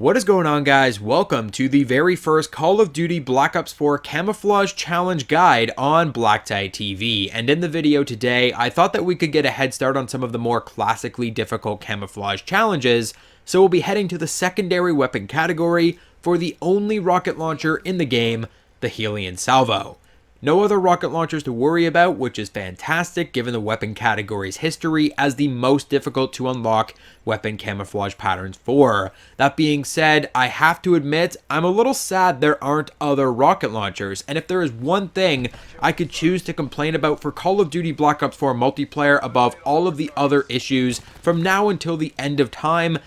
What is going on, guys? Welcome to the very first Call of Duty Black Ops 4 Camouflage Challenge Guide on BlackTideTV. And in the video today, I thought that we could get a head start on some of the more classically difficult camouflage challenges, so we'll be heading to the secondary weapon category for the only rocket launcher in the game, the Hellion Salvo. No other rocket launchers to worry about, which is fantastic given the weapon category's history as the most difficult to unlock weapon camouflage patterns for. That being said, I have to admit, I'm a little sad there aren't other rocket launchers, and if there is one thing I could choose to complain about for Call of Duty Black Ops 4 multiplayer above all of the other issues from now until the end of time,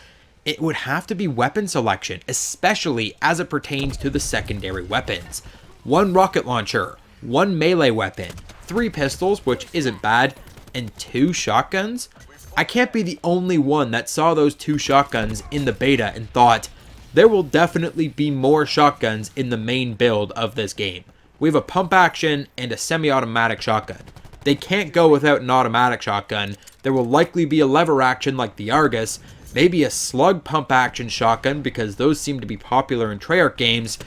it would have to be weapon selection, especially as it pertains to the secondary weapons. One rocket launcher, one melee weapon, 3 pistols, which isn't bad, and 2 shotguns? I can't be the only one that saw those 2 shotguns in the beta and thought, there will definitely be more shotguns in the main build of this game. We have a pump action and a semi-automatic shotgun. They can't go without an automatic shotgun. There will likely be a lever action like the Argus, maybe a slug pump action shotgun because those seem to be popular in Treyarch games,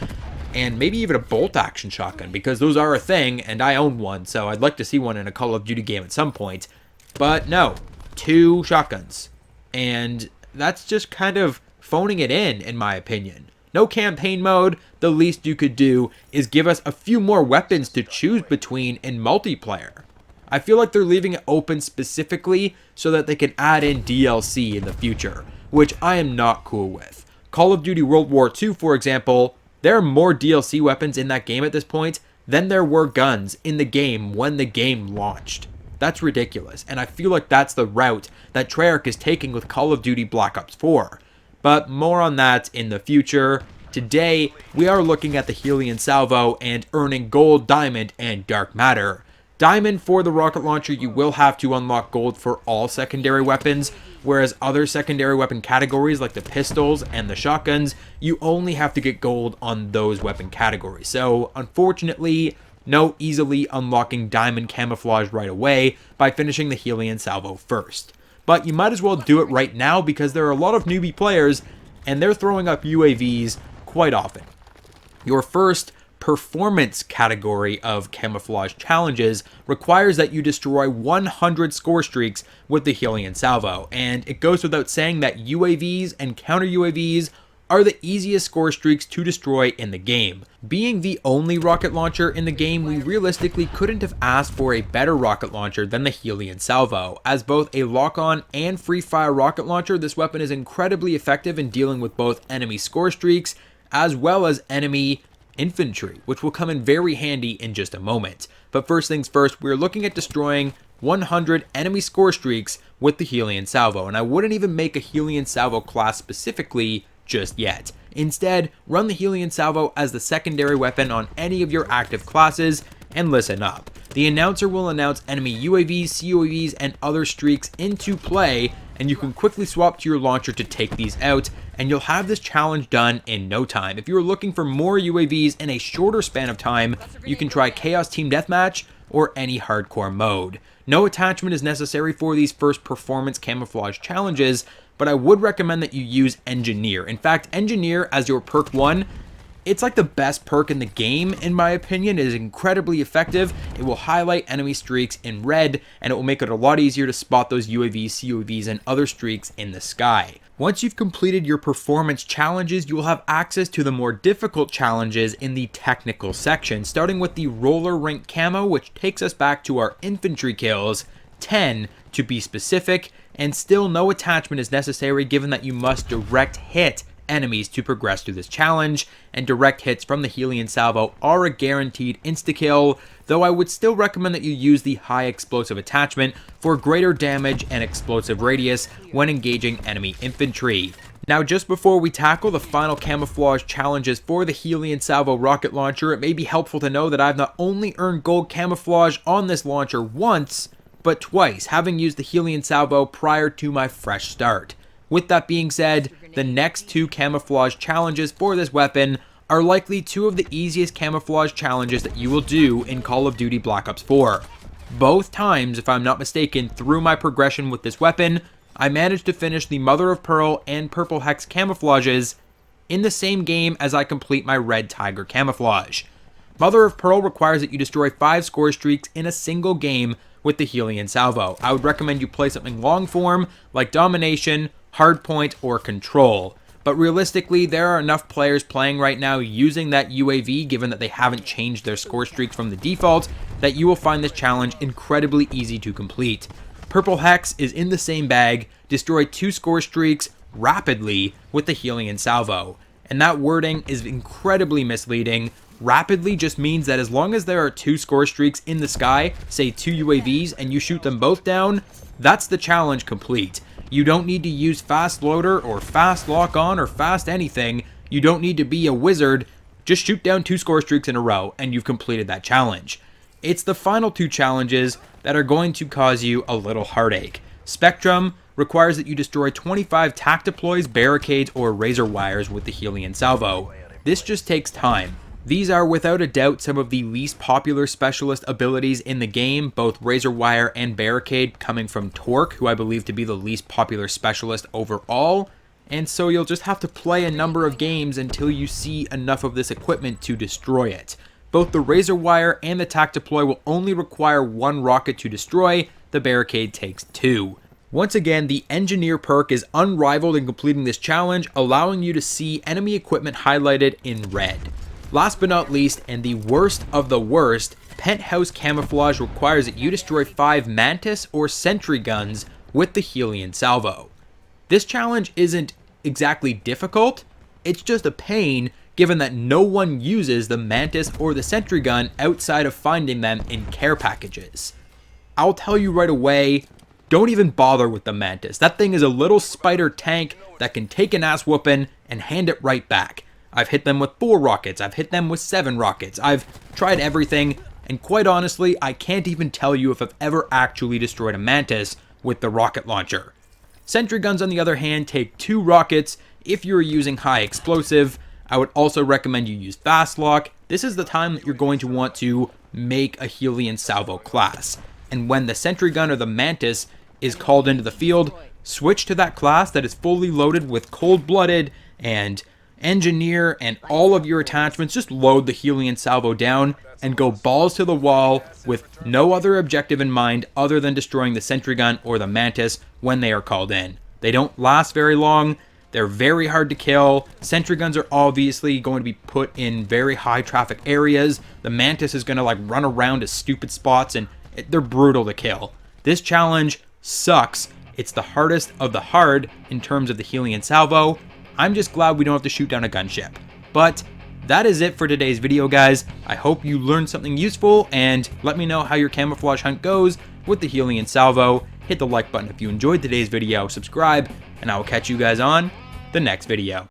and maybe even a bolt action shotgun because those are a thing and I own one, so I'd like to see one in a Call of Duty game at some point. But no, 2 shotguns. And that's just kind of phoning it in my opinion. No campaign mode, the least you could do is give us a few more weapons to choose between in multiplayer. I feel like they're leaving it open specifically so that they can add in DLC in the future, which I am not cool with. Call of Duty World War II, for example, there are more DLC weapons in that game at this point than there were guns in the game when the game launched. That's ridiculous, and I feel like that's the route that Treyarch is taking with Call of Duty Black Ops 4. But more on that in the future. Today, we are looking at the Hellion Salvo and earning gold, diamond, and dark matter. Diamond for the rocket launcher, you will have to unlock gold for all secondary weapons, whereas other secondary weapon categories like the pistols and the shotguns, you only have to get gold on those weapon categories. So unfortunately, no easily unlocking diamond camouflage right away by finishing the Hellion Salvo first. But you might as well do it right now because there are a lot of newbie players and they're throwing up UAVs quite often. Your first performance category of camouflage challenges requires that you destroy 100 score streaks with the Hellion Salvo, and it goes without saying that UAVs and counter UAVs are the easiest score streaks to destroy in the game. Being the only rocket launcher in the game, we realistically couldn't have asked for a better rocket launcher than the Hellion Salvo. As both a lock-on and free-fire rocket launcher, this weapon is incredibly effective in dealing with both enemy score streaks as well as enemy infantry, which will come in very handy in just a moment. But first things first, we're looking at destroying 100 enemy score streaks with the Hellion Salvo, and I wouldn't even make a Hellion Salvo class specifically just yet. Instead, run the Hellion Salvo as the secondary weapon on any of your active classes, and listen up. The announcer will announce enemy UAVs, CUAVs, and other streaks into play, and you can quickly swap to your launcher to take these out, and you'll have this challenge done in no time. If you're looking for more UAVs in a shorter span of time, you can try Chaos Team Deathmatch or any hardcore mode. No attachment is necessary for these first performance camouflage challenges, but I would recommend that you use Engineer. In fact, Engineer as your perk 1, it's like the best perk in the game, in my opinion. It is incredibly effective. It will highlight enemy streaks in red, and it will make it a lot easier to spot those UAVs, CUAVs, and other streaks in the sky. Once you've completed your performance challenges, you will have access to the more difficult challenges in the technical section, starting with the roller Rink Camo, which takes us back to our infantry kills, 10 to be specific, and still no attachment is necessary given that you must direct hit enemies to progress through this challenge, and direct hits from the Hellion Salvo are a guaranteed insta-kill, though I would still recommend that you use the high explosive attachment for greater damage and explosive radius when engaging enemy infantry. Now, just before we tackle the final camouflage challenges for the Hellion Salvo rocket launcher, it may be helpful to know that I've not only earned gold camouflage on this launcher once, but twice, having used the Hellion Salvo prior to my fresh start. With that being said, the next 2 camouflage challenges for this weapon are likely 2 of the easiest camouflage challenges that you will do in Call of Duty Black Ops 4. Both times, if I'm not mistaken, through my progression with this weapon, I managed to finish the Mother of Pearl and Purple Hex camouflages in the same game as I complete my Red Tiger Camouflage. Mother of Pearl requires that you destroy 5 score streaks in a single game with the Hellion Salvo. I would recommend you play something long form like Domination, Hardpoint, or Control. But realistically, there are enough players playing right now using that UAV, given that they haven't changed their score streaks from the default, that you will find this challenge incredibly easy to complete. Purple Hex is in the same bag, destroy 2 score streaks rapidly with the Hellion Salvo. And that wording is incredibly misleading. Rapidly just means that as long as there are 2 score streaks in the sky, say 2 UAVs, and you shoot them both down, that's the challenge complete. You don't need to use fast loader or fast lock on or fast anything. You don't need to be a wizard. Just shoot down 2 score streaks in a row and you've completed that challenge. It's the final 2 challenges that are going to cause you a little heartache. Spectrum requires that you destroy 25 tac deploys, barricades, or razor wires with the Hellion Salvo. This just takes time. These are without a doubt some of the least popular specialist abilities in the game, both Razor Wire and Barricade coming from Torque, who I believe to be the least popular specialist overall, and so you'll just have to play a number of games until you see enough of this equipment to destroy it. Both the Razor Wire and the Tac Deploy will only require 1 rocket to destroy, the Barricade takes 2. Once again, the Engineer perk is unrivaled in completing this challenge, allowing you to see enemy equipment highlighted in red. Last but not least, and the worst of the worst, Penthouse Camouflage requires that you destroy 5 Mantis or Sentry Guns with the Hellion Salvo. This challenge isn't exactly difficult, it's just a pain given that no one uses the Mantis or the Sentry Gun outside of finding them in care packages. I'll tell you right away, don't even bother with the Mantis. That thing is a little spider tank that can take an ass whooping and hand it right back. I've hit them with 4 rockets, I've hit them with 7 rockets, I've tried everything, and quite honestly, I can't even tell you if I've ever actually destroyed a Mantis with the rocket launcher. Sentry Guns on the other hand take 2 rockets if you're using high explosive. I would also recommend you use Fast Lock. This is the time that you're going to want to make a Hellion Salvo class. And when the Sentry Gun or the Mantis is called into the field, switch to that class that is fully loaded with Cold-Blooded and Engineer and all of your attachments. Just load the Hellion Salvo down and go balls to the wall with no other objective in mind other than destroying the Sentry Gun or the Mantis when they are called in. They don't last very long. They're very hard to kill. Sentry Guns are obviously going to be put in very high traffic areas. The Mantis is going to like run around to stupid spots and they're brutal to kill. This challenge sucks. It's the hardest of the hard in terms of the Hellion Salvo. I'm just glad we don't have to shoot down a gunship. But that is it for today's video, guys. I hope you learned something useful, and let me know how your camouflage hunt goes with the Hellion Salvo. Hit the like button if you enjoyed today's video, subscribe, and I will catch you guys on the next video.